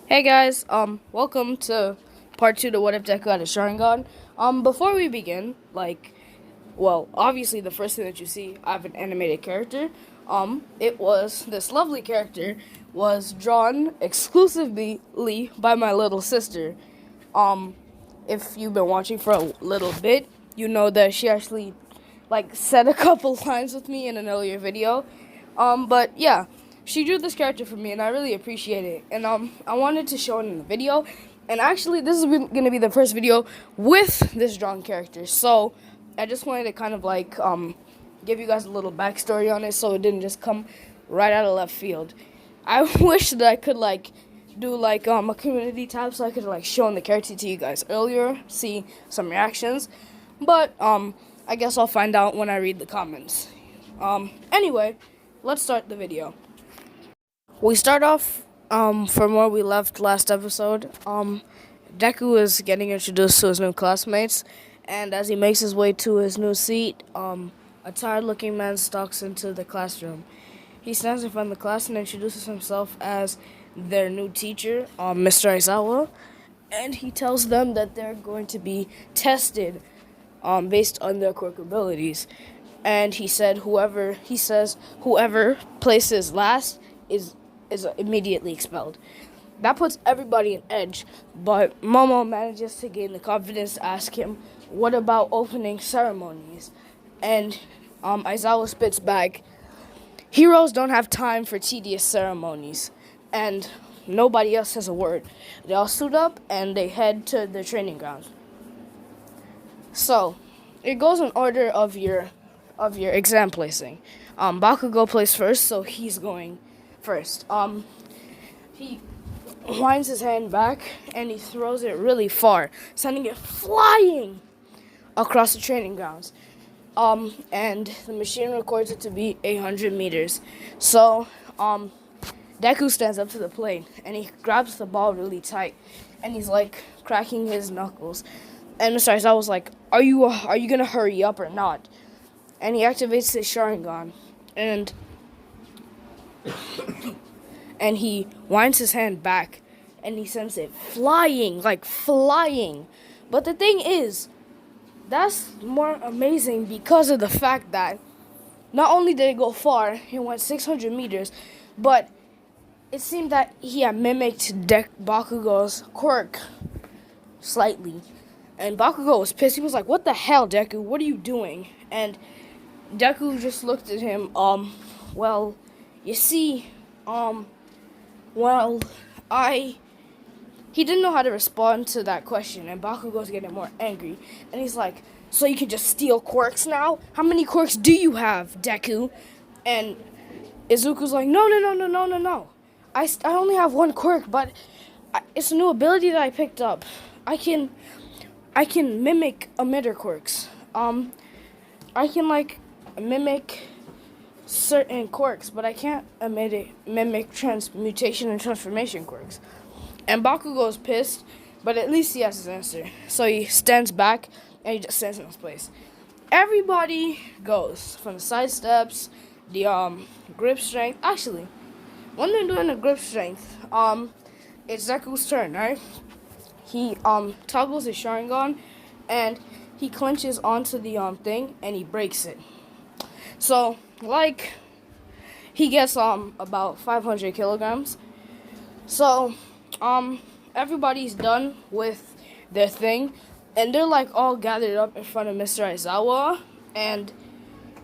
Hey guys, welcome to part 2 to What If Deku had a sharingan. Before we begin, obviously the first thing that you see, I have an animated character. It was, this lovely character was drawn exclusively by my little sister. If you've been watching for a little bit, you know that she actually, said a couple lines with me in an earlier video. But yeah. She drew this character for me, and I really appreciate it. And I wanted to show it in the video. And actually, this is going to be the first video with this drawn character. So I just wanted to kind of give you guys a little backstory on it, so it didn't just come right out of left field. I wish that I could do a community tab so I could show the character to you guys earlier, see some reactions. But I guess I'll find out when I read the comments. Anyway, let's start the video. We start off from where we left last episode. Deku is getting introduced to his new classmates, and as he makes his way to his new seat, a tired-looking man stalks into the classroom. He stands in front of the class and introduces himself as their new teacher, Mr. Aizawa, and he tells them that they're going to be tested based on their quirk abilities. And he says whoever places last is immediately expelled. That puts everybody on edge, but Momo manages to gain the confidence to ask him, what about opening ceremonies? And Aizawa spits back, heroes don't have time for tedious ceremonies. And nobody else says a word. They all suit up and they head to the training grounds. So, it goes in order of your exam placing. Bakugo plays first, so he's going first. He winds his hand back and he throws it really far, sending it flying across the training grounds. And the machine records it to be 800 meters. So, Deku stands up to the plate and he grabs the ball really tight and he's cracking his knuckles. And Mr. Aizawa was like, are you gonna hurry up or not? And he activates his sharingan and he winds his hand back and he sends it flying. But the thing is, that's more amazing because of the fact that not only did it go far, it went 600 meters, but it seemed that he had mimicked Bakugo's quirk slightly. And Bakugo was pissed. He was like, what the hell, Deku? What are you doing? And Deku just looked at him, you see, he didn't know how to respond to that question, and Bakugo's getting more angry, and he's like, so you can just steal quirks now? How many quirks do you have, Deku? And Izuku's like, no, I only have one quirk, but it's a new ability that I picked up. I can mimic emitter quirks. I can, mimic certain quirks, but I can't mimic transmutation and transformation quirks. And Bakugo's pissed, but at least he has his answer. So he stands back, and he just stands in his place. Everybody goes, from the side steps, the grip strength. Actually, when they're doing the grip strength, it's Deku's turn, right? He toggles his sharingan, and he clenches onto the thing, and he breaks it. So, he gets about 500 kilograms. So, everybody's done with their thing, and they're all gathered up in front of Mr. Aizawa, and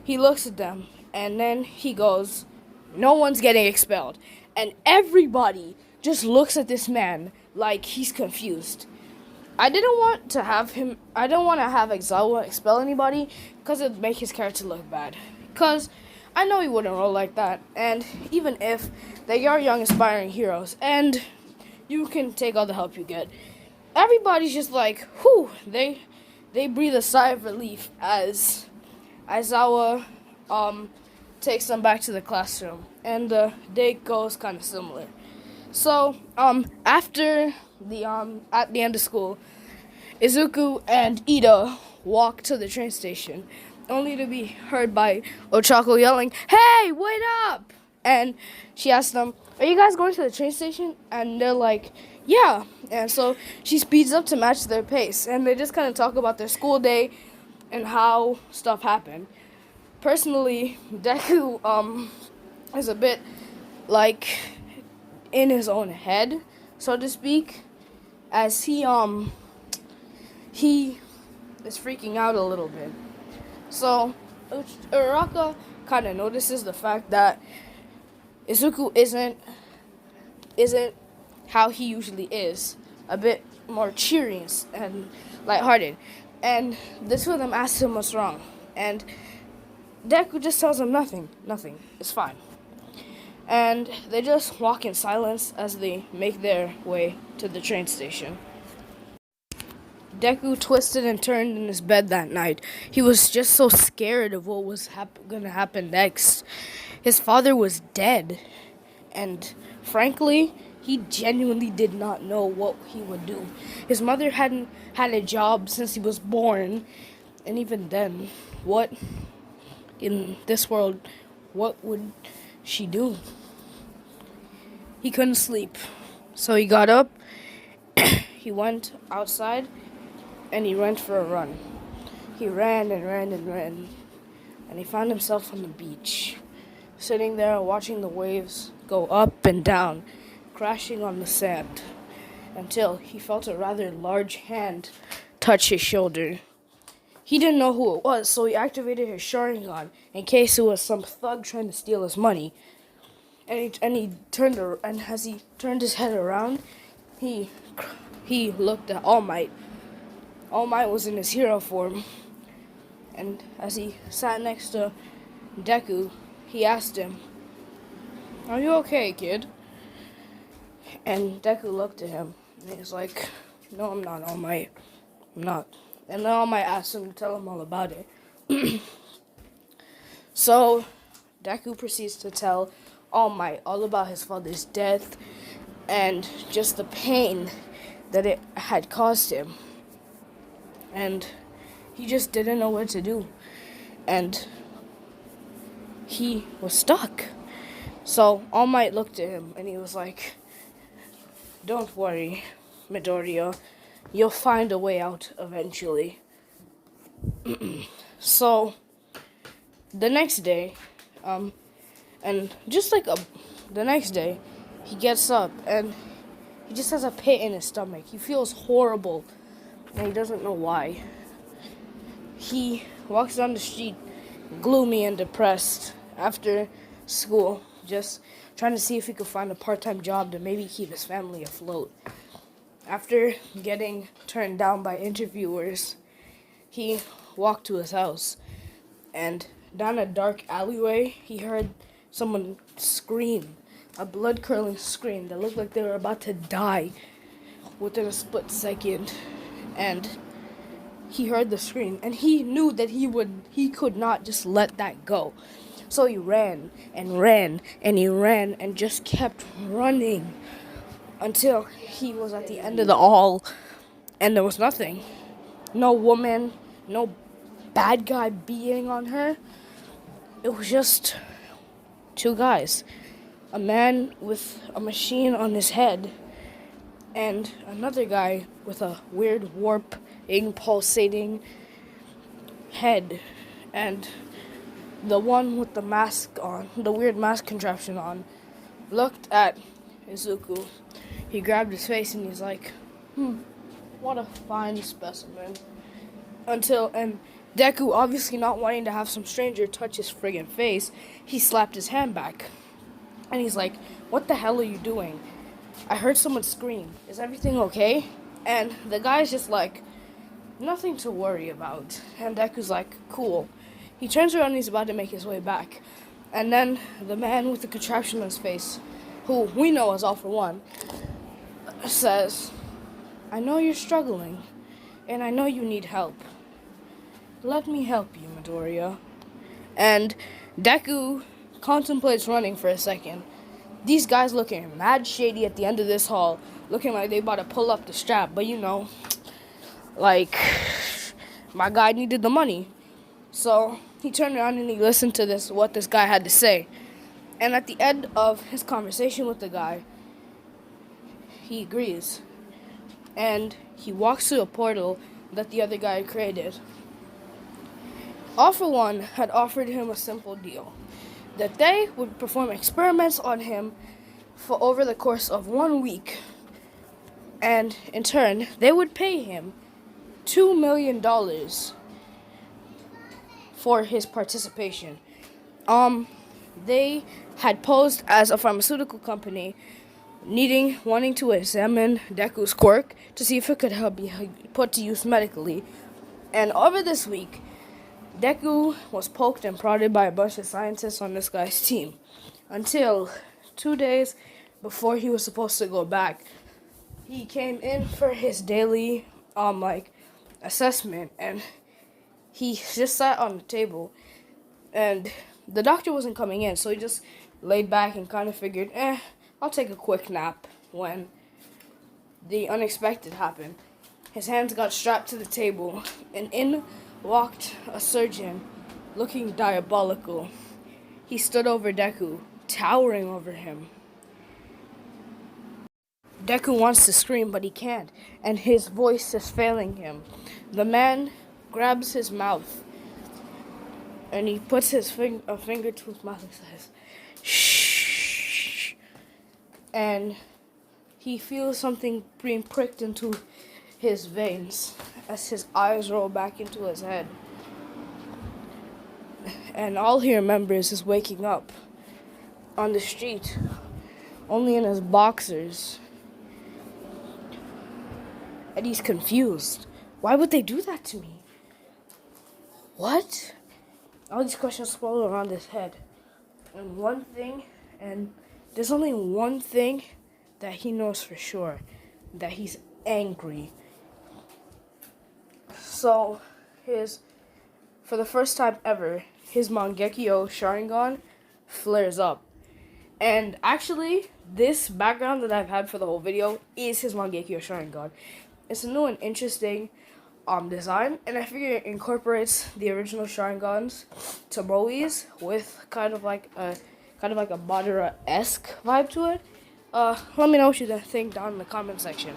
he looks at them, and then he goes, no one's getting expelled. And everybody just looks at this man like he's confused. I don't want to have Aizawa expel anybody because it would make his character look bad. Because I know he wouldn't roll like that. And even if they are young, aspiring heroes, and you can take all the help you get, everybody's just like, whew, they breathe a sigh of relief as Aizawa takes them back to the classroom. And the day goes kind of similar. So, after at the end of school, Izuku and Ida walk to the train station, only to be heard by Ochako yelling, "Hey, wait up!" And she asked them, "Are you guys going to the train station?" And they're like, "Yeah." And so she speeds up to match their pace. And they just kind of talk about their school day and how stuff happened. Personally, Deku is a bit like in his own head, so to speak, as he is freaking out a little bit. So Uraka kind of notices the fact that Izuku isn't how he usually is, a bit more cheery and lighthearted. And the two of them ask him what's wrong, and Deku just tells him nothing, it's fine. And they just walk in silence as they make their way to the train station. Deku twisted and turned in his bed that night. He was just so scared of what was gonna happen next. His father was dead, and frankly, he genuinely did not know what he would do. His mother hadn't had a job since he was born, and even then, what in this world, what would she do? He couldn't sleep, so he got up, he went outside, and he went for a run. He ran and ran and ran, and he found himself on the beach, sitting there watching the waves go up and down, crashing on the sand, until he felt a rather large hand touch his shoulder. He didn't know who it was, so he activated his sharingan in case it was some thug trying to steal his money. And as he turned his head around, he looked at All Might. All Might was in his hero form, and as he sat next to Deku, he asked him, "Are you okay, kid?" And Deku looked at him, and he was like, "No, I'm not, All Might. I'm not." And then All Might asked him to tell him all about it. So Deku proceeds to tell All Might all about his father's death and just the pain that it had caused him. And he just didn't know what to do. And he was stuck. So All Might looked at him and he was like, "Don't worry, Midoriya. You'll find a way out eventually." So the next day, the next day, he gets up and he just has a pit in his stomach. He feels horrible and he doesn't know why. He walks down the street gloomy and depressed after school, just trying to see if he could find a part-time job to maybe keep his family afloat. After getting turned down by interviewers, he walked to his house, and down a dark alleyway, he heard someone scream, a blood-curdling scream that looked like they were about to die within a split second. And he heard the scream, and he knew that he could not just let that go. So he ran and ran and he ran and just kept running until he was at the end of the hall, and there was nothing. No woman, no bad guy beating on her. It was just two guys. A man with a machine on his head, and another guy with a weird warping, pulsating head. And the one with the mask on, the weird mask contraption on, looked at Izuku. He grabbed his face and he's like, what a fine specimen. And Deku, obviously not wanting to have some stranger touch his friggin' face, he slapped his hand back. And he's like, "What the hell are you doing? I heard someone scream. Is everything okay?" And the guy's just like, "Nothing to worry about." And Deku's like, "Cool." He turns around and he's about to make his way back. And then the man with the contraption on his face, who we know as All For One, says, "I know you're struggling, and I know you need help. Let me help you, Midoriya." And Deku contemplates running for a second. These guys looking mad shady at the end of this hall, looking like they about to pull up the strap, but like, my guy needed the money. So he turned around and he listened to what this guy had to say. And at the end of his conversation with the guy, he agrees. And he walks through a portal that the other guy created. All for One had offered him a simple deal that they would perform experiments on him for over the course of 1 week. And in turn, they would pay him $2 million for his participation. They had posed as a pharmaceutical company wanting to examine Deku's quirk to see if it could be put to use medically. And over this week, Deku was poked and prodded by a bunch of scientists on this guy's team until 2 days before he was supposed to go back. He came in for his daily assessment, and he just sat on the table, and the doctor wasn't coming in, so he just laid back and kind of figured, I'll take a quick nap when the unexpected happened. His hands got strapped to the table, and in walked a surgeon looking diabolical. He stood over Deku, towering over him. Deku wants to scream, but he can't, and his voice is failing him. The man grabs his mouth, and he puts his finger to his mouth and says, "Shh." And he feels something being pricked into his veins as his eyes roll back into his head. And all he remembers is waking up on the street, only in his boxers. And he's confused. Why would they do that to me? What? All these questions swirl around his head. And there's only one thing that he knows for sure, that he's angry. So, for the first time ever, his Mangekyo Sharingan flares up. And actually, this background that I've had for the whole video is his Mangekyo Sharingan. It's a new and interesting design, and I figure it incorporates the original Sharingans to Moe's with kind of like a Madara-esque vibe to it. Let me know what you think down in the comment section.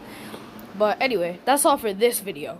But anyway, that's all for this video.